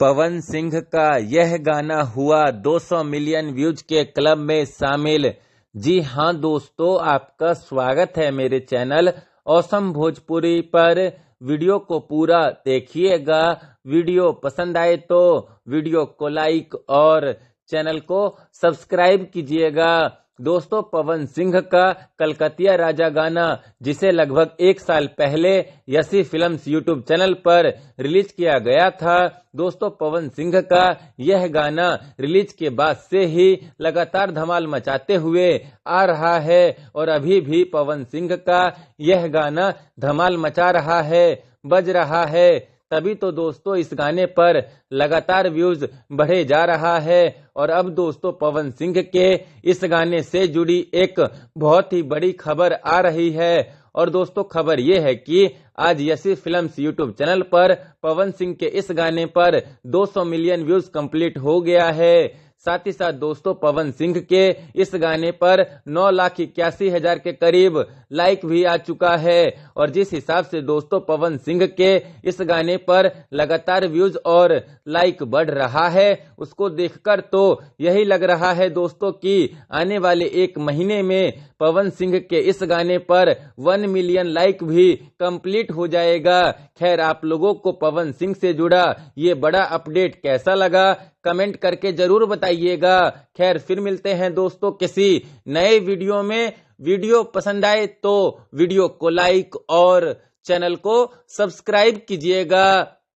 पवन सिंह का यह गाना हुआ 200 मिलियन व्यूज के क्लब में शामिल। जी हाँ दोस्तों, आपका स्वागत है मेरे चैनल ऑसम भोजपुरी पर। वीडियो को पूरा देखिएगा। वीडियो पसंद आए तो वीडियो को लाइक और चैनल को सब्सक्राइब कीजिएगा। दोस्तों, पवन सिंह का कलकतिया राजा गाना, जिसे लगभग 1 साल पहले यसी फिल्म्स यूट्यूब चैनल पर रिलीज किया गया था। दोस्तों, पवन सिंह का यह गाना रिलीज के बाद से ही लगातार धमाल मचाते हुए आ रहा है और अभी भी पवन सिंह का यह गाना धमाल मचा रहा है, बज रहा है। तभी तो दोस्तों इस गाने पर लगातार व्यूज बढ़े जा रहा है। और अब दोस्तों पवन सिंह के इस गाने से जुड़ी एक बहुत ही बड़ी खबर आ रही है। और दोस्तों खबर ये है कि आज यसी फिल्म्स यूट्यूब चैनल पर पवन सिंह के इस गाने पर 200 मिलियन व्यूज कंप्लीट हो गया है। साथ ही साथ दोस्तों पवन सिंह के इस गाने पर 9,81,000 के करीब लाइक भी आ चुका है। और जिस हिसाब से दोस्तों पवन सिंह के इस गाने पर लगातार व्यूज और लाइक बढ़ रहा है, उसको देखकर तो यही लग रहा है दोस्तों कि आने वाले 1 महीने में पवन सिंह के इस गाने पर 1 मिलियन लाइक भी कंप्लीट हो जाएगा। खैर, आप लोगों को पवन सिंह से जुड़ा ये बड़ा अपडेट कैसा लगा, कमेंट करके जरूर बताइएगा। खैर, फिर मिलते हैं दोस्तों किसी नए वीडियो में। वीडियो पसंद आए तो वीडियो को लाइक और चैनल को सब्सक्राइब कीजिएगा।